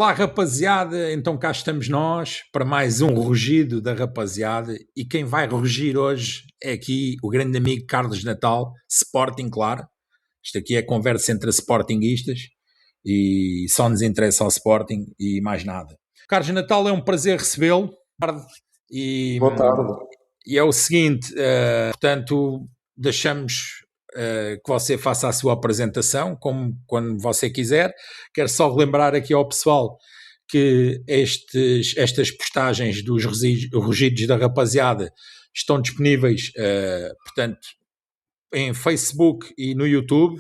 Olá, rapaziada, então cá estamos nós para mais um rugido da rapaziada e quem vai rugir hoje é aqui o grande amigo Carlos Natal, Sporting, claro. Isto aqui é conversa entre sportinguistas e só nos interessa ao Sporting e mais nada. Carlos Natal, é um prazer recebê-lo e, Boa tarde. e é o seguinte, portanto, deixamos que você faça a sua apresentação, como quando você quiser. Quero só relembrar aqui ao pessoal que estas postagens dos rugidos da rapaziada estão disponíveis, portanto, em Facebook e no YouTube,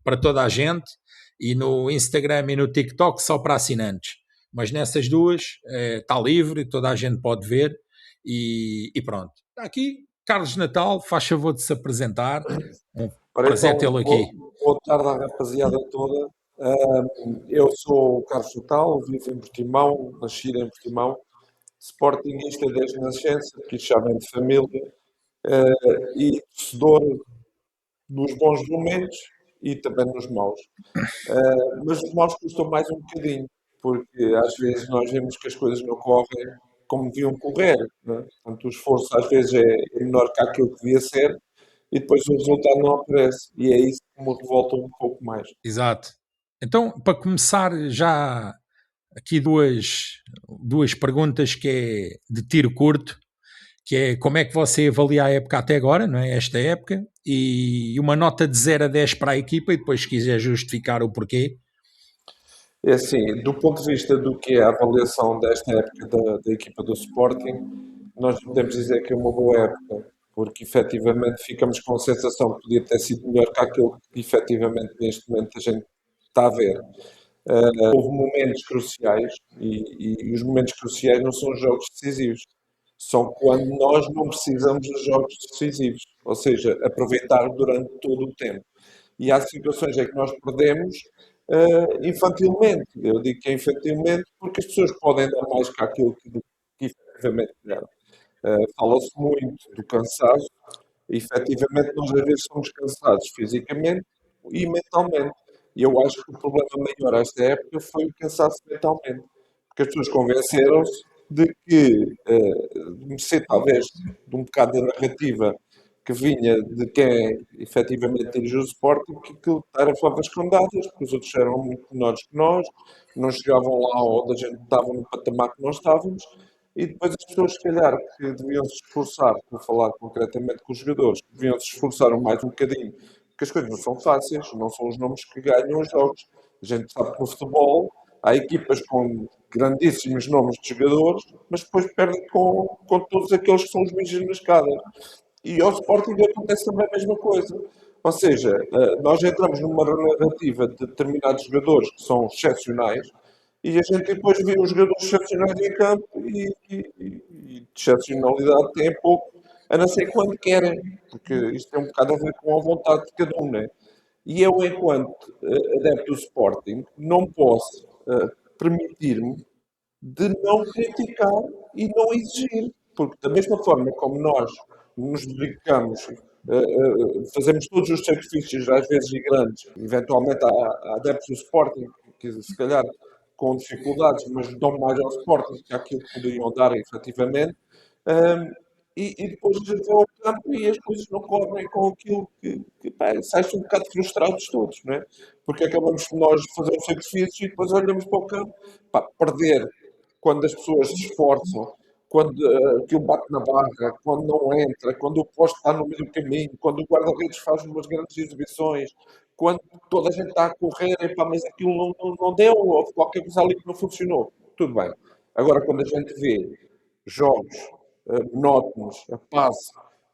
para toda a gente, e no Instagram e no TikTok só para assinantes. Mas nessas duas está livre, toda a gente pode ver, e pronto. Está aqui, Carlos Natal, faz favor de se apresentar. Um Ora, prazer então, tê-lo aqui. boa tarde à rapaziada toda. Eu sou o Carlos Natal, vivo em Portimão, nasci em Portimão, sportinguista desde a nascença, que já vem de família, e torcedor nos bons momentos e também nos maus. Mas os maus custam mais um bocadinho, porque às vezes nós vemos que as coisas não correm como deviam correr, né? Portanto, o esforço às vezes é menor que aquilo que devia ser e depois o resultado não aparece. E é isso que me revolta um pouco mais. Exato. Então, para começar, já aqui duas perguntas que é de tiro curto, que é como é que você avalia a época até agora, não é? Esta época, e uma nota de 0 a 10 para a equipa, e depois se quiser justificar o porquê. É assim, do ponto de vista do que é a avaliação desta época da equipa do Sporting, nós podemos dizer que é uma boa época, porque efetivamente ficamos com a sensação que podia ter sido melhor que aquilo que efetivamente neste momento a gente está a ver. Houve momentos cruciais e os momentos cruciais não são os jogos decisivos, são quando nós não precisamos dos jogos decisivos, ou seja, aproveitar durante todo o tempo. E há situações em que nós perdemos infantilmente. Eu digo que é infantilmente porque as pessoas podem dar mais que aquilo que efetivamente deram. Fala-se muito do cansaço. Efetivamente, nós às vezes somos cansados fisicamente e mentalmente. E eu acho que o problema maior esta época foi o cansaço mentalmente. Porque as pessoas convenceram-se de que, mercê talvez de um bocado da narrativa que vinha de quem efetivamente dirigiu o Sporting, que aquilo era favas condadas, porque os outros eram muito menores que nós, não chegavam lá onde a gente estava no patamar que nós estávamos, e depois as pessoas, se calhar, que deviam se esforçar, vou falar concretamente com os jogadores, que deviam se esforçar mais um bocadinho, porque as coisas não são fáceis, não são os nomes que ganham os jogos. A gente sabe que no futebol há equipas com grandíssimos nomes de jogadores, mas depois perdem com todos aqueles que são os bichos na escada. E ao Sporting acontece também a mesma coisa. Ou seja, nós entramos numa narrativa de determinados jogadores que são excepcionais e a gente depois vê os jogadores excepcionais em campo e de excepcionalidade têm pouco, a não ser quando querem, porque isto tem um bocado a ver com a vontade de cada um, né? E eu, enquanto adepto do Sporting, não posso permitir-me de não criticar e não exigir. Porque da mesma forma como nós nos dedicamos, fazemos todos os sacrifícios, às vezes e grandes, eventualmente há adeptos do Sporting, que se calhar com dificuldades, mas dão mais ao Sporting que aquilo que poderiam dar efetivamente, e depois a gente vai ao campo e as coisas não correm com aquilo que pá, sai-se um bocado frustrados todos, não é? Porque acabamos nós de fazer um sacrifício e depois olhamos para o campo, pá, perder quando as pessoas se esforçam, quando aquilo bate na barra, quando não entra, quando o poste está no meio do caminho, quando o guarda-redes faz umas grandes exibições, quando toda a gente está a correr, epá, mas aquilo não deu, ou qualquer coisa ali que não funcionou. Tudo bem. Agora, quando a gente vê jogos monótonos, a passe,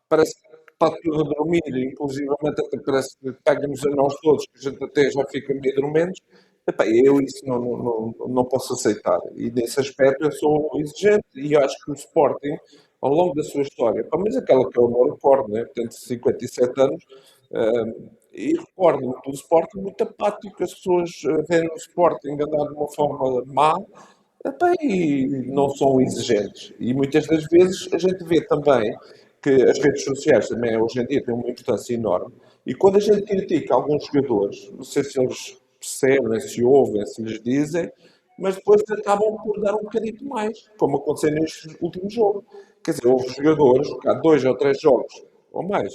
parece que está tudo a dormir, inclusivamente até parece que pega-nos a nós todos, que a gente até já fica meio dormentes. Epá, eu isso não posso aceitar. E nesse aspecto eu sou exigente e acho que o Sporting, ao longo da sua história, pelo menos aquela que eu não recordo, né? Tenho 57 anos, e recordo-me do Sporting muito apático, as pessoas verem o Sporting andar de uma forma má, epá, e não são exigentes. E muitas das vezes a gente vê também que as redes sociais também hoje em dia têm uma importância enorme. E quando a gente critica alguns jogadores, não sei se eles percebem, se ouvem, se lhes dizem, mas depois acabam por dar um bocadinho mais, como aconteceu neste último jogo. Quer dizer, houve jogadores, há 2 ou 3 jogos, ou mais,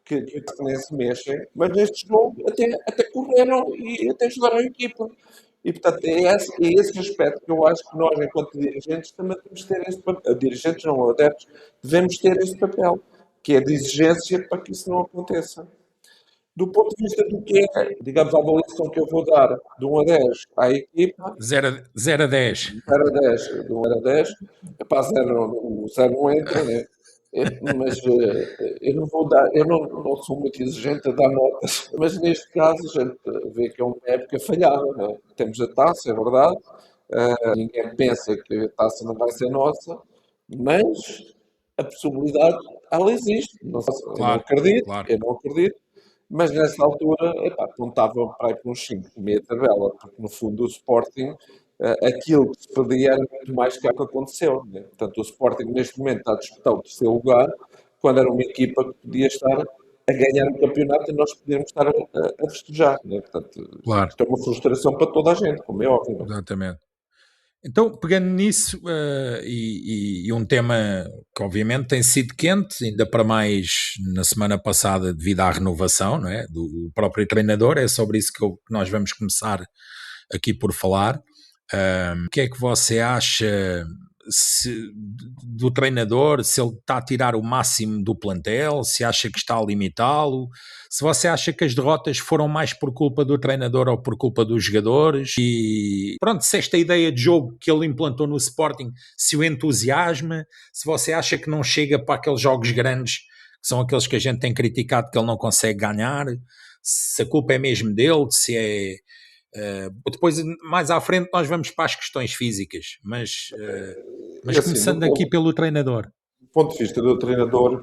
que nem se mexem, mas neste jogo até correram e até ajudaram a equipa. E, portanto, é esse aspecto que eu acho que nós, enquanto dirigentes, também temos de ter este papel. Dirigentes, não adeptos, devemos ter este papel, que é de exigência para que isso não aconteça. Do ponto de vista do que é, digamos, a avaliação que eu vou dar de 1 a 10 à equipa, 0 a 10. 0 a 10, de 1 a 10, epá, 0, o 0 não entra, né? Mas eu não vou dar, eu não sou muito exigente a dar notas, mas neste caso a gente vê que é uma época falhada, né? Temos a taça, é verdade, ninguém pensa que a taça não vai ser nossa, mas a possibilidade, ela existe. Não sei, Claro, claro. eu não acredito, mas nessa altura, epá, apontava para aí para uns 5, meia tabela, porque no fundo o Sporting, aquilo que se pedia era muito mais que o que aconteceu. Né? Portanto, o Sporting neste momento está a disputar o terceiro lugar, quando era uma equipa que podia estar a ganhar o campeonato e nós podíamos estar a festejar. Né? Portanto, Claro, isto é uma frustração para toda a gente, como é óbvio. Não? exatamente. Então, pegando nisso, e um tema que obviamente tem sido quente, ainda para mais na semana passada, devido à renovação, não é, do próprio treinador, é sobre isso que nós vamos começar aqui por falar. O que é que você acha do treinador, se ele está a tirar o máximo do plantel, se acha que está a limitá-lo, se você acha que as derrotas foram mais por culpa do treinador ou por culpa dos jogadores, e pronto, se esta ideia de jogo que ele implantou no Sporting, se o entusiasma, se você acha que não chega para aqueles jogos grandes, que são aqueles que a gente tem criticado que ele não consegue ganhar, se a culpa é mesmo dele, se é... depois, mais à frente, nós vamos para as questões físicas, E mas assim, começando aqui pelo treinador. do ponto de vista do treinador,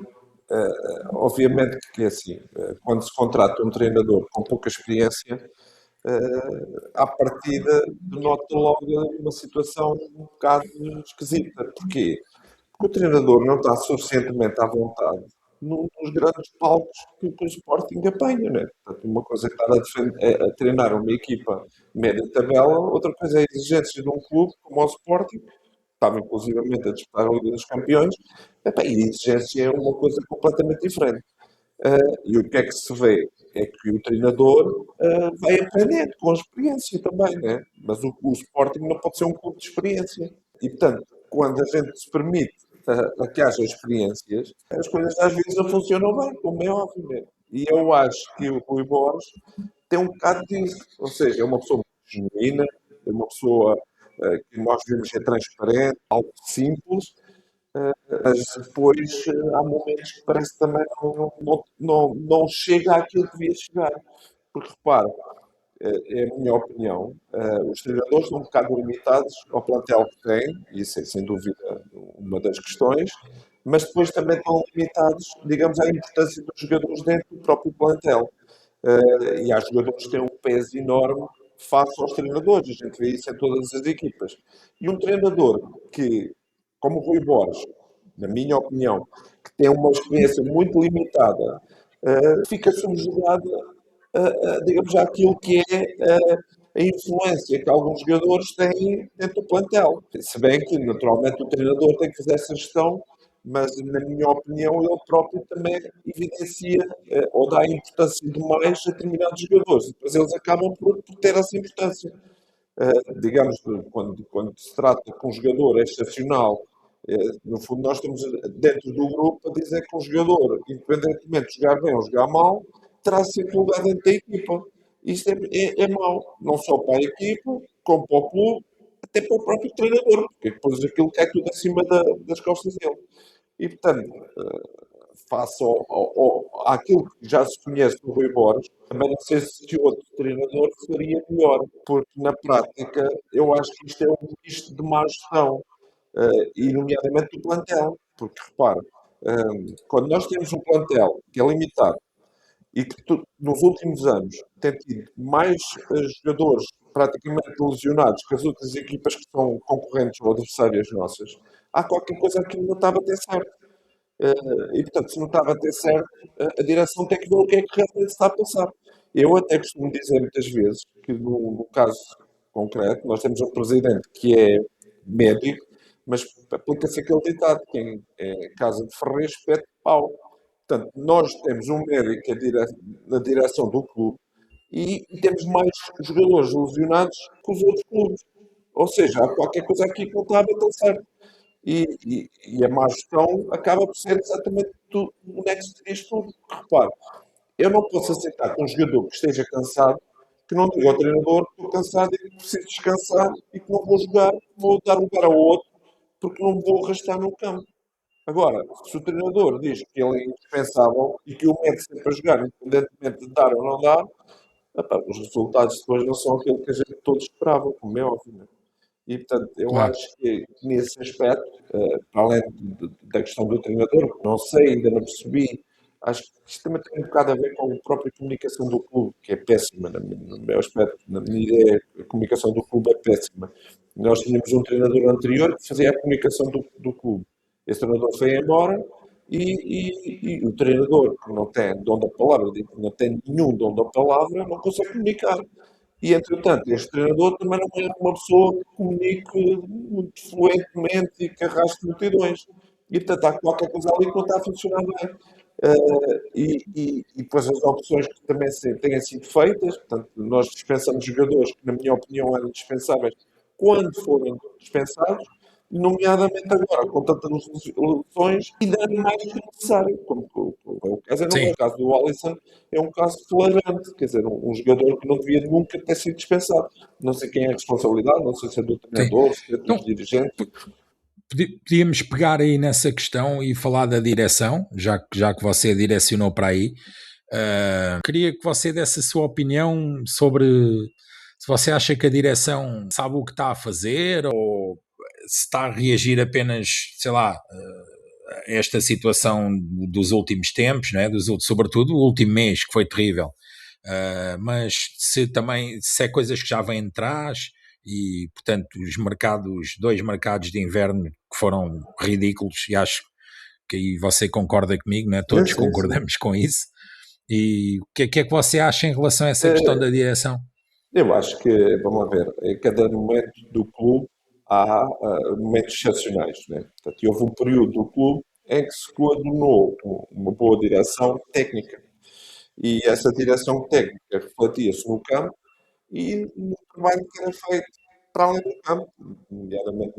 obviamente que é assim, quando se contrata um treinador com pouca experiência, à partida denota logo uma situação um bocado esquisita. Porquê? Porque o treinador não está suficientemente à vontade nos grandes palcos que o Sporting apanha, né? Portanto, uma coisa é estar a treinar uma equipa média tabela, outra coisa é a exigência de um clube como o Sporting, que estava inclusivamente a disputar a Liga dos Campeões, epá, e a exigência é uma coisa completamente diferente. E o que é que se vê? É que o treinador vai aprendendo com a experiência também, né? Mas o Sporting não pode ser um clube de experiência. E, portanto, quando a gente se permite a que haja experiências, as coisas às vezes não funcionam bem, como é óbvio, né? E eu acho que o Rui Borges tem um bocado disso. Ou seja, é uma pessoa muito genuína, é uma pessoa que nós vemos ser transparente, algo simples, mas depois há momentos que parece que também não chega àquilo que devia chegar. Porque repara, é a minha opinião, os treinadores estão um bocado limitados ao plantel que têm, e isso é sem dúvida uma das questões, mas depois também estão limitados, digamos, à importância dos jogadores dentro do próprio plantel. E há jogadores que têm um peso enorme face aos treinadores, a gente vê isso em todas as equipas. E um treinador que, como o Rui Borges, na minha opinião, que tem uma experiência muito limitada, fica subjugado, digamos, àquilo que é a influência que alguns jogadores têm dentro do plantel. Se bem que, naturalmente, o treinador tem que fazer essa gestão, mas, na minha opinião, ele próprio também evidencia ou dá importância demais a determinados jogadores. E depois eles acabam por ter essa importância. Digamos, quando se trata que um jogador é excepcional, no fundo nós estamos dentro do grupo a dizer que um jogador, independentemente de jogar bem ou jogar mal, terá sempre lugar dentro da equipa. Isto é mau, não só para a equipa, como para o clube, até para o próprio treinador, porque depois aquilo cai tudo acima das costas dele. E, portanto, face àquilo que já se conhece do Rui Borges, também não sei se outro treinador faria melhor, porque na prática eu acho que isto é um misto de má gestão, e nomeadamente do plantel, porque repara, quando nós temos um plantel que é limitado e que nos últimos anos tem tido mais jogadores praticamente lesionados que as outras equipas que são concorrentes ou adversárias nossas, há qualquer coisa que não estava a ter certo. E, portanto, se não estava a ter certo, a direção tem que ver o que é que realmente está a passar. Eu até costumo dizer muitas vezes que, no caso concreto. Nós temos um presidente que é médico, mas aplica-se aquele ditado: quem é casa de ferreiro, espete de pau. Portanto, nós temos um médico na direção do clube e temos mais jogadores lesionados que os outros clubes. Ou seja, há qualquer coisa aqui que não está a bater certo. E a má gestão acaba por ser exatamente o nexo disto tudo. Repare, eu não posso aceitar que um jogador que esteja cansado, que não diga ao treinador que estou cansado e que preciso descansar e que não vou jogar, vou dar lugar ao outro, porque não me vou arrastar no campo. Agora, se o treinador diz que ele é indispensável e que o mete sempre a jogar, independentemente de dar ou não dar, epá, os resultados depois não são aquilo que a gente todos esperava, como é óbvio. Né? E, portanto, eu Claro. acho que nesse aspecto, para além da questão do treinador, que não sei, ainda não percebi, acho que isto também tem um bocado a ver com a própria comunicação do clube, que é péssima, no meu aspecto, na minha ideia, a comunicação do clube é péssima. Nós tínhamos um treinador anterior que fazia a comunicação do clube. Esse treinador foi embora e o treinador que não tem dom da palavra, não tem nenhum dom da palavra, não consegue comunicar. E, entretanto, este treinador também não é uma pessoa que comunique muito fluentemente e que arraste multidões. E, portanto, há qualquer coisa ali que não está a funcionar bem. E depois as opções que também têm sido feitas, portanto, nós dispensamos jogadores que, na minha opinião, eram dispensáveis quando forem dispensados, nomeadamente agora, com tantas lesões, e dando mais que necessário. Como é o caso, não é Sim. o caso do Alisson, é um caso flagrante, quer dizer, um jogador que não devia nunca ter sido dispensado. Não sei quem é a responsabilidade, não sei se é do Sim. treinador, se é dos Então, dirigentes. podíamos pegar aí nessa questão e falar da direção, já que você direcionou para aí. Queria que você desse a sua opinião sobre se você acha que a direção sabe o que está a fazer ou se está a reagir apenas, sei lá, a esta situação dos últimos tempos, não é? Sobretudo o último mês, que foi terrível. Mas se é coisas que já vêm de trás e, portanto, dois mercados de inverno que foram ridículos, e acho que aí você concorda comigo, né? Sim, Todos sim, sim. concordamos com isso. E o que é que você acha em relação a essa questão da Eh, direção? Eu acho que, vamos lá ver, em cada momento do clube há momentos excepcionais. Né? Portanto, houve um período do clube em que se coordenou uma boa direção técnica. E essa direção técnica refletia-se no campo e no trabalho que era feito para além do campo, nomeadamente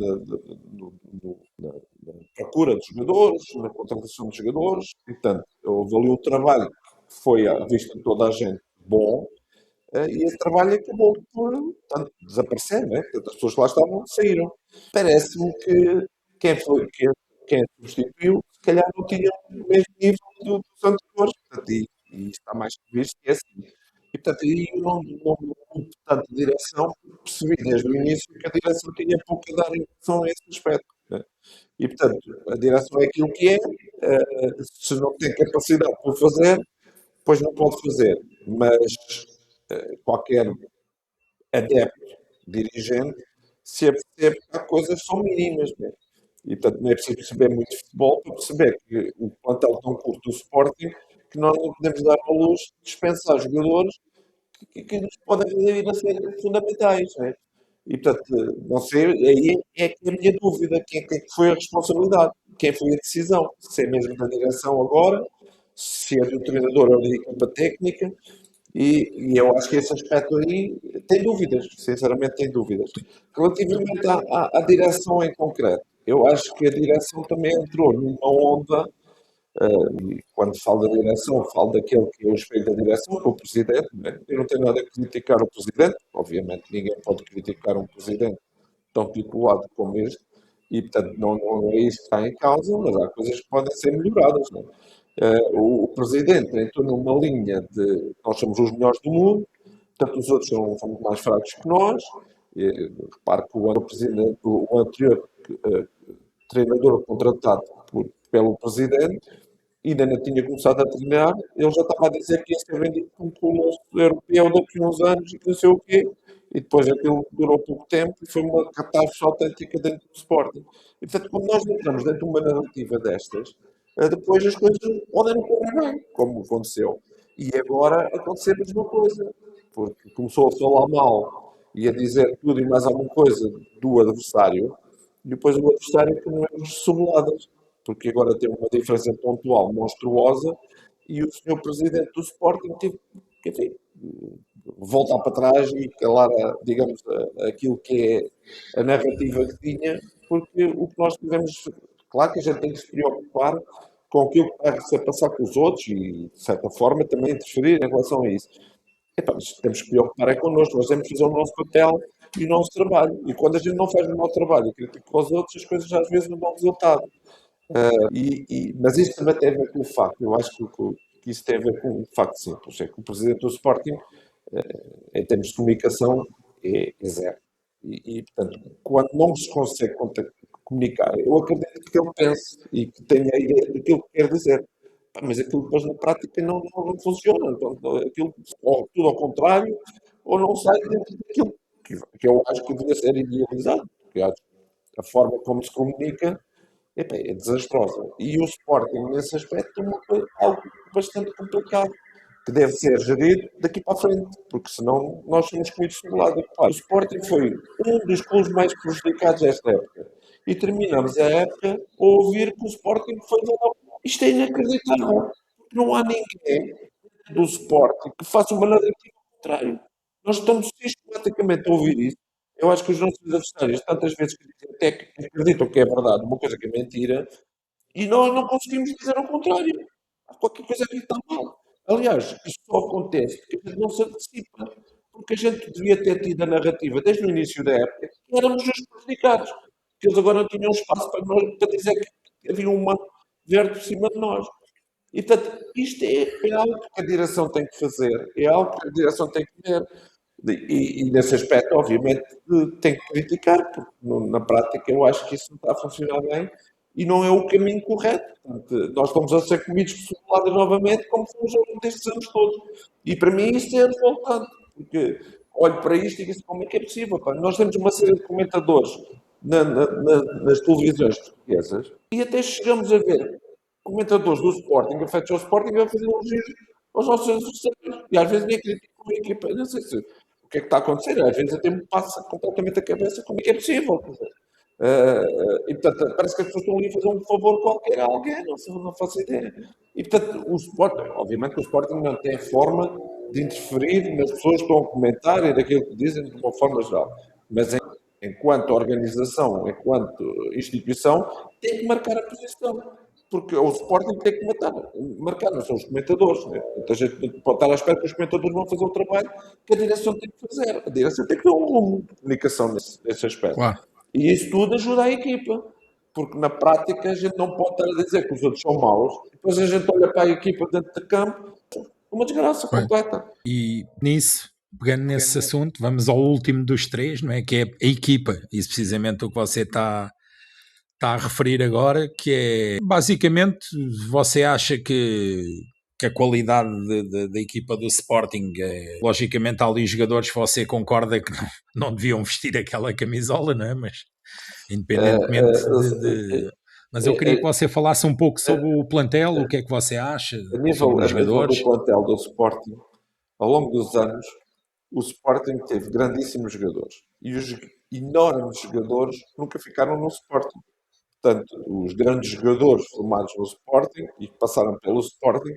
na procura de jogadores, na contratação de jogadores. E, portanto, houve ali um trabalho que foi à vista de toda a gente bom, e esse trabalho acabou por tanto, desaparecer, né? Portanto, as pessoas que lá estavam saíram. Parece-me que quem, foi, quem substituiu, se calhar não tinha o mesmo nível dos anteriores. Portanto, e está mais que visto que é assim. E, portanto, aí eu não me culpo tanto a direção, porque percebi desde o início que a direção tinha pouco a dar em relação a esse aspecto. Né? E, portanto, a direção é aquilo que é, se não tem capacidade para o fazer, pois não pode fazer. Mas qualquer adepto, dirigente, se apercebe que há coisas que são mínimas. Né? E, portanto, não é preciso perceber muito de futebol para perceber que o plantel tão curto do Sporting que nós não podemos dar à luz dispensar jogadores que nos podem vir a ser fundamentais. Né? E, portanto, não sei, aí é que é a minha dúvida, quem é que foi a responsabilidade, quem foi a decisão, se é mesmo da direção agora, se é do treinador ou da equipa técnica, e eu acho que esse aspecto aí tem dúvidas, sinceramente tem dúvidas. Relativamente à direção em concreto, eu acho que a direção também entrou numa onda, e quando falo da direção, falo daquele que é o espelho da direção, que é o presidente. Né? Eu não tenho nada a criticar o presidente, obviamente ninguém pode criticar um presidente tão titulado como este, e portanto não é isso que está em causa, mas há coisas que podem ser melhoradas. Né? O presidente entrou numa linha de nós somos os melhores do mundo, portanto os outros são muito mais fracos que nós. Repare que o anterior treinador contratado pelo presidente ainda não tinha começado a treinar, ele já estava a dizer que ia ser vendido como um colosso europeu daqui a uns anos e que não sei o quê. E depois aquilo durou pouco tempo e foi uma catástrofe autêntica dentro do Sporting. E, portanto, quando nós entramos dentro de uma narrativa destas, depois as coisas podem não correr bem, como aconteceu. E agora aconteceu a mesma coisa, porque começou a falar mal. e a dizer tudo e mais alguma coisa do adversário, e depois o adversário que não é os subladas, porque agora tem uma diferença pontual monstruosa e o senhor presidente do Sporting teve que, enfim, voltar para trás e calar, digamos, aquilo que é a narrativa que tinha, porque o que nós tivemos, claro que a gente tem que se preocupar com aquilo que está a passar com os outros e, de certa forma, também interferir em relação a isso. Epá, mas temos que preocupar é connosco, nós temos que fazer o nosso papel e o nosso trabalho. E quando a gente não faz o nosso trabalho e critica os outros, as coisas às vezes não dão resultado. Mas isso também tem a ver com o facto, eu acho que isso tem a ver com um facto simples, é que o presidente do Sporting, em termos de comunicação, é zero. Portanto, quando não se consegue comunicar, eu acredito que ele pense e que tenha a ideia daquilo que quer dizer. Mas aquilo depois na prática não funciona. Então, aquilo, ou tudo ao contrário, ou não sai dentro daquilo que eu acho que devia ser idealizado. Porque acho que a forma como se comunica epá, é desastrosa. E o Sporting, nesse aspecto, é algo bastante complicado, que deve ser gerido daqui para a frente, porque senão nós somos comidos de lado. O Sporting foi um dos clubes mais prejudicados desta época. E terminamos a época a ouvir que o Sporting foi do. Isto é inacreditável. Não há ninguém do Sporting que faça uma narrativa contrária. Nós estamos sistematicamente a ouvir isso. Eu acho que os nossos adversários, tantas vezes que até que acreditam que é verdade, uma coisa que é mentira, e nós não conseguimos dizer ao contrário. Há qualquer coisa que está mal. Aliás, isto só acontece porque a gente não se antecipa. Porque a gente devia ter tido a narrativa desde o início da época que éramos os prejudicados. Que eles agora não tinham espaço para, nós, para dizer que havia uma verde por cima de nós. E, portanto, isto é algo que a direção tem que fazer, é algo que a direção tem que ver. E nesse aspecto, obviamente, tem que criticar, porque na prática eu acho que isso não está a funcionar bem e não é o caminho correto. Portanto, nós estamos a ser comidos por chocoladas novamente, como fomos ao longo destes anos todos. E para mim isso é revoltante, porque olho para isto e digo assim, como é que é possível? Pá? Nós temos uma série de comentadores nas televisões portuguesas e até chegamos a ver comentadores do Sporting, afetos ao Sporting, a fazer elogios aos nossos adversários. E às vezes nem criticam a equipa. Não sei se o que é que está a acontecer. Às vezes até me passa completamente a cabeça como é que é possível. E portanto, parece que as pessoas estão ali a fazer um favor qualquer a alguém, não faço ideia. E portanto, o Sporting, obviamente que o Sporting não tem forma de interferir nas pessoas que estão a comentar e daquilo que dizem de uma forma geral. Mas enquanto organização, enquanto instituição, tem que marcar a posição. Porque o Sporting tem que marcar, não são os comentadores. Né? A gente pode estar à espera que os comentadores vão fazer o trabalho que a direção tem que fazer. A direção tem que ter um rumo de comunicação nesse aspecto. Claro. E isso tudo ajuda a equipa. Porque na prática a gente não pode estar a dizer que os outros são maus, depois a gente olha para a equipa dentro de campo, uma desgraça completa. E nisso, pegando nesse assunto, vamos ao último dos três, não é? Que é a equipa. Isso precisamente o que você está a referir agora, que é basicamente você acha que a qualidade da equipa do Sporting, logicamente há ali jogadores que você concorda que não deviam vestir aquela camisola, não é? Mas independentemente mas eu queria que você falasse um pouco sobre o plantel, o que é que você acha sobre os jogadores. Do plantel do Sporting, ao longo dos anos, o Sporting teve grandíssimos jogadores. E os enormes jogadores nunca ficaram no Sporting. Portanto, os grandes jogadores formados no Sporting e que passaram pelo Sporting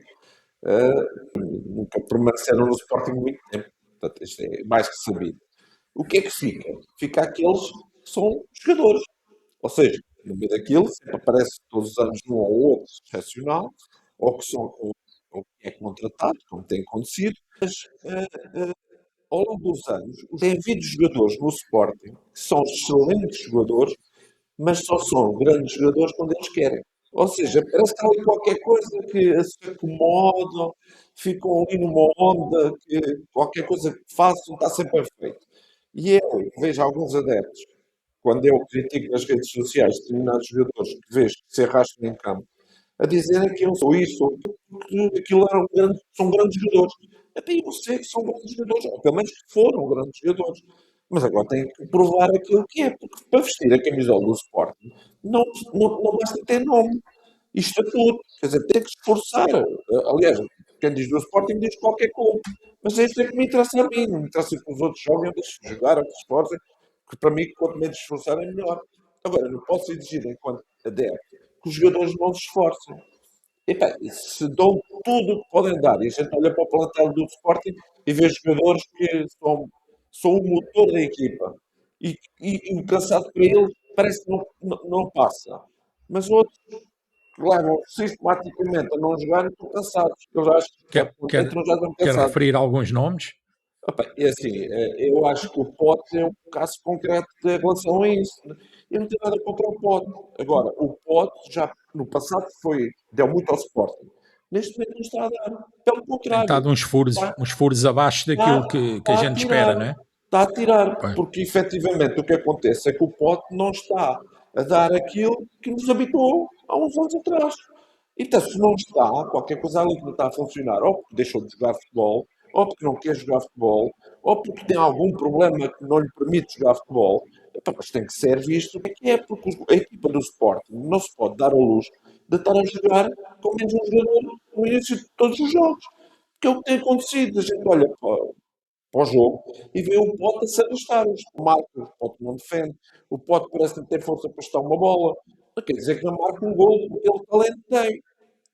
nunca permaneceram no Sporting muito tempo. Portanto, isto é mais que sabido. O que é que fica? Fica aqueles que são jogadores. Ou seja, no meio daquilo, sempre aparece todos os anos um ou outro excepcional, ou que são ou que é contratado, como tem acontecido, mas ao longo dos anos tem havido jogadores no Sporting que são excelentes jogadores, mas só são grandes jogadores quando eles querem. Ou seja, parece que há ali qualquer coisa que se acomodam, ficam ali numa onda, que qualquer coisa que façam está sempre perfeito. E eu vejo alguns adeptos, quando eu critico nas redes sociais determinados jogadores que vejo que se arrastam em campo, a dizerem que eu sou isso, ou que aquilo são grandes jogadores. Até eu sei que são grandes jogadores, ou pelo menos que foram grandes jogadores. Mas agora têm que provar aquilo que é, porque para vestir a camisola do Sporting não basta ter nome. Isto é tudo. Quer dizer, tem que se esforçar. Aliás, quem diz do Sporting diz qualquer clube. Mas é isto é que me interessa a mim, não me interessa que os outros joguem, deixem jogar, ou que se esforcem, que para mim, quanto menos se esforçarem, melhor. Agora, não posso exigir, enquanto adepto, que os jogadores não se esforcem. Epá, e se dão tudo o que podem dar, e a gente olha para o plantel do Sporting e vê jogadores que são o motor da equipa, e o cansado para ele parece que não passa. Mas outros que levam sistematicamente a não jogar e estão cansados. Eles acham que já Quer, por quer, dentro já estão quer cansados. referir alguns nomes? Opa, é assim, eu acho que o Pote é um caso concreto em relação a isso. Eu não tenho nada contra o Pote. Agora, o Pote já no passado deu muito ao Sporting. Neste momento não está a dar. Pelo Tem contrário, estado está, uns furos abaixo daquilo que a está a gente espera, tirar. não é? Está a tirar. Pois. Porque efetivamente o que acontece é que o Pote não está a dar aquilo que nos habituou há uns anos atrás. Então, se não está, qualquer coisa ali que não está a funcionar, ou porque deixou de jogar futebol, ou porque não quer jogar futebol, ou porque tem algum problema que não lhe permite jogar futebol, epá, mas tem que ser visto o que é, porque a equipa do Sporting não se pode dar ao luxo de estar a jogar com menos um jogador no início de todos os jogos. Que é o que tem acontecido. A gente olha para o jogo e vê o Pote a se arrastar. O Marco, o Pote não defende, o Pote parece não ter força para estar uma bola. Não quer dizer que não marca um gol, porque ele talento tem.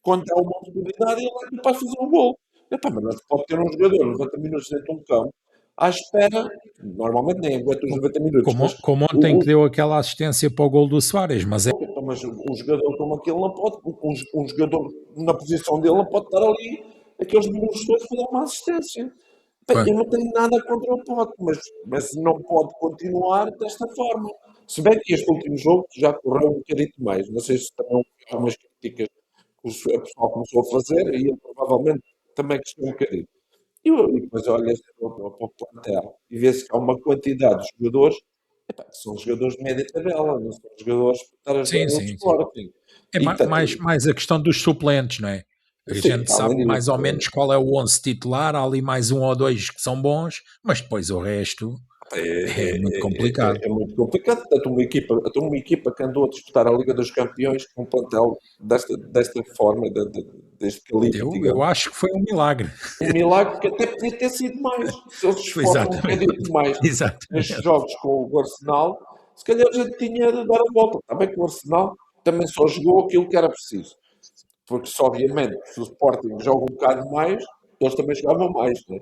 Quando há uma oportunidade, ele é capaz de fazer um gol. Epá, mas não se pode ter um jogador 90 minutos dentro de um campo à espera, normalmente nem aguenta os 90 minutos, mas Como ontem o, que deu aquela assistência para o gol do Soares, mas é. mas um jogador como aquele não pode, um jogador na posição dele não pode estar ali aqueles minutos todos para dar uma assistência. Bem, Pois. eu não tenho nada contra o Pote, mas não pode continuar desta forma. Se bem que este último jogo já correu um bocadinho mais. Não sei se também há umas críticas que o pessoal começou a fazer e ele provavelmente também gostou um bocadinho. E depois olha para o plantel e vê-se que há uma quantidade de jogadores, epá, que são jogadores de média tabela, não são jogadores para estar a jogar Sim, no sim, sim. Sporting. É E portanto, mais a questão dos suplentes, não é? A sim, gente sabe além mais ou disso, menos qual é o 11 titular, há ali mais um ou dois que são bons, mas depois o resto é muito complicado. é muito complicado. Tanto uma equipa que andou a disputar a Liga dos Campeões com um plantel desta forma, deste calibre, Eu digamos. acho que foi um milagre. Um milagre que até podia ter sido mais. Se eles se esforçam um Exatamente. bocadinho mais nestes Exatamente. jogos com o Arsenal, se calhar a gente tinha de dar a volta. Está bem que o Arsenal também só jogou aquilo que era preciso. Porque, se, obviamente, se o Sporting joga um bocado mais, eles também jogavam mais, né?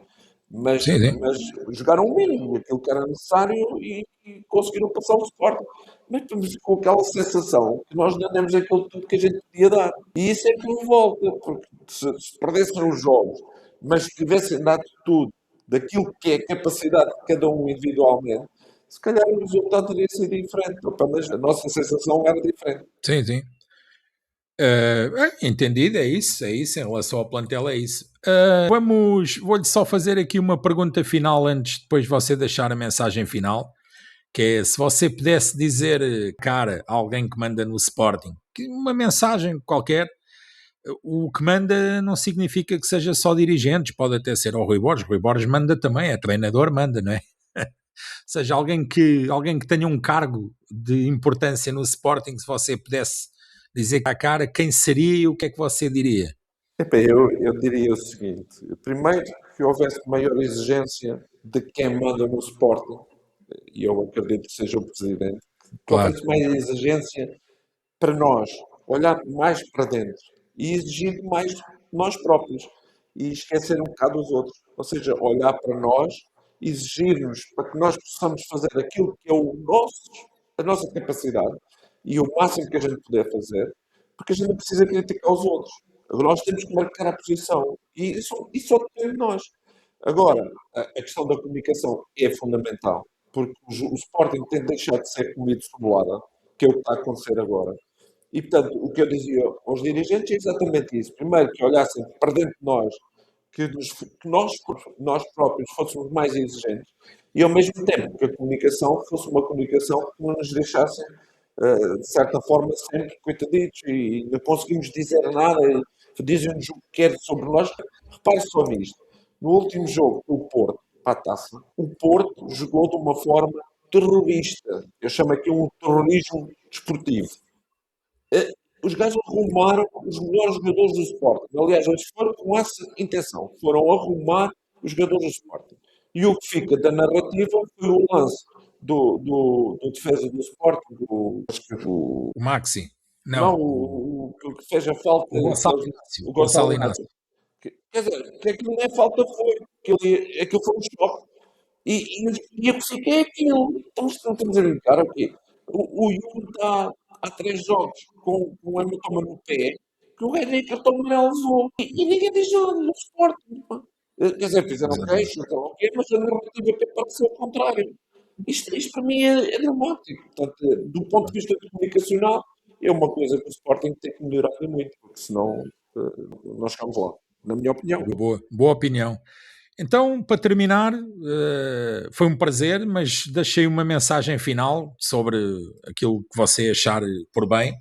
Sim, sim. Mas jogaram o mínimo, aquilo que era necessário e conseguiram passar o Sporting. Mas com aquela sensação que nós não demos aquilo tudo que a gente podia dar. E isso é que me volta, porque se perdessem os jogos, mas tivessem dado tudo daquilo que é a capacidade de cada um individualmente, se calhar o resultado teria sido diferente. Ou pelo menos a nossa sensação era diferente. Sim, sim. Entendido, é isso, em relação ao plantel é isso. Vou-lhe só fazer aqui uma pergunta final antes de depois você deixar a mensagem final, que é se você pudesse dizer, cara, a alguém que manda no Sporting, uma mensagem qualquer, o que manda não significa que seja só dirigentes, pode até ser o Rui Borges manda também, é treinador, manda, não é? Seja alguém que tenha um cargo de importância no Sporting, se você pudesse dizer à cara quem seria e o que é que você diria? Epá, eu diria o seguinte: primeiro, que houvesse maior exigência de quem manda no Sporting, e eu acredito que seja o presidente, que Claro, houvesse mais exigência para nós, olhar mais para dentro e exigir mais de nós próprios e esquecer um bocado os outros. Ou seja, olhar para nós, exigir-nos para que nós possamos fazer aquilo que é a nossa capacidade e o máximo que a gente puder fazer, porque a gente não precisa criticar os outros. Agora nós temos que marcar a posição e isso só depende de nós. Agora, a questão da comunicação é fundamental, porque o Sporting tem de deixar de ser comido de cebolada, que é o que está a acontecer agora. E, portanto, o que eu dizia aos dirigentes é exatamente isso. Primeiro, que olhassem para dentro de nós, que nós próprios fôssemos mais exigentes e, ao mesmo tempo, que a comunicação fosse uma comunicação que não nos deixasse, de certa forma, sempre coitaditos e não conseguimos dizer nada, dizem-nos o que quer sobre nós. Repare só nisto. No último jogo, o Porto, para a taça, o Porto jogou de uma forma terrorista. Eu chamo aqui um terrorismo desportivo. Eh, Os gajos arrumaram os melhores jogadores do Sporting. Aliás, eles foram com essa intenção. Foram arrumar os jogadores do Sporting. E o que fica da narrativa foi o lance do defesa do Sporting, acho que O Maxi. não, Não, o que fez a falta, o Gonçalo Inácio. o Gonçalo Gonçalo Inácio. Inácio. Quer dizer, que aquilo não é falta, foi. Aquilo foi um choque. E eu fiquei é aquilo. Estamos a brincar, ok? O Jung está há 3 jogos com o hematoma no pé, que o gajo nem cartão amarelo levou. E ninguém diz nada no Sporting. Pá. Quer dizer, fizeram Exatamente. queixo, então, ok, mas a narrativa até pareceu o contrário. Isto para mim é dramático. Portanto, do ponto de vista comunicacional, é uma coisa que o Sporting tem que melhorar muito, porque senão nós chegamos lá, na minha opinião. Boa opinião. Então, para terminar, foi um prazer, mas deixei uma mensagem final sobre aquilo que você achar por bem,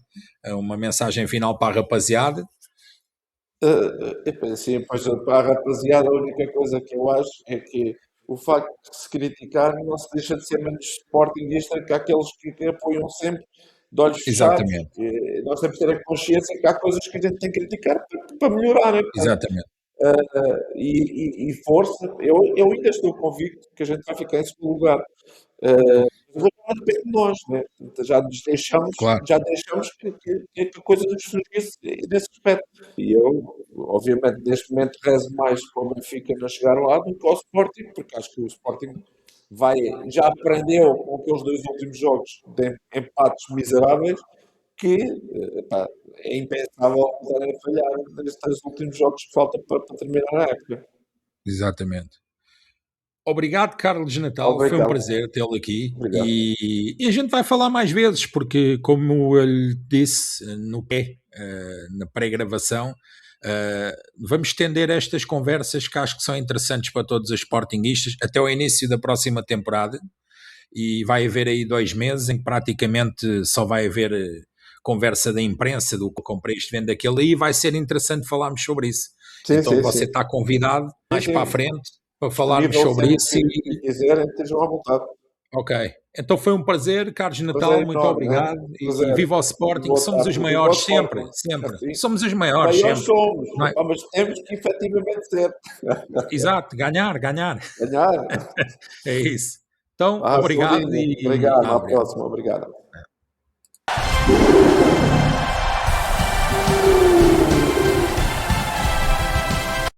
uma mensagem final para a rapaziada. Assim, pois, para a rapaziada, a única coisa que eu acho é que o facto de se criticar não se deixa de ser menos sportinguista que aqueles que apoiam sempre de olhos fechados. Exatamente, Nós temos que ter a consciência que há coisas que a gente tem que criticar para melhorar. Né? exatamente. E força, eu ainda estou convicto que a gente vai ficar em segundo lugar. Mas agora depende de nós, né? Claro, Já deixamos que a coisa nos surgisse nesse aspecto. E eu, obviamente, neste momento rezo mais para o Benfica não chegar lá do que ao Sporting, porque acho que o Sporting já aprendeu com aqueles 2 últimos jogos de empates miseráveis que pá, é impensável voltarem a falhar nestes últimos jogos que faltam para terminar a época. exatamente. Obrigado, Carlos Natal. Foi um Obrigado. prazer tê-lo aqui. Obrigado. E a gente vai falar mais vezes, porque, como eu lhe disse na pré-gravação, vamos estender estas conversas que acho que são interessantes para todos os sportinguistas até o início da próxima temporada. E vai haver aí 2 meses em que praticamente só vai haver conversa da imprensa do que comprei isto, vendo aquele, e vai ser interessante falarmos sobre isso. Sim, então sim, você sim. está convidado mais Sim, para a sim. frente para falarmos Disponível sobre sempre isso. que quiserem, estejam à vontade. Ok, então foi um prazer, Carlos Prazer Natal, muito enorme, né? obrigado e Prazer. viva o Sporting, Boa somos os tarde. Viva o maiores sempre, Sporting. sempre, Assim. somos os maiores Maiores sempre, somos, não é? mas temos que efetivamente ser. Exato, ganhar, Ganhar. é isso. Então, Sou obrigado lindo. e Obrigado. À obrigado. próxima. Obrigado.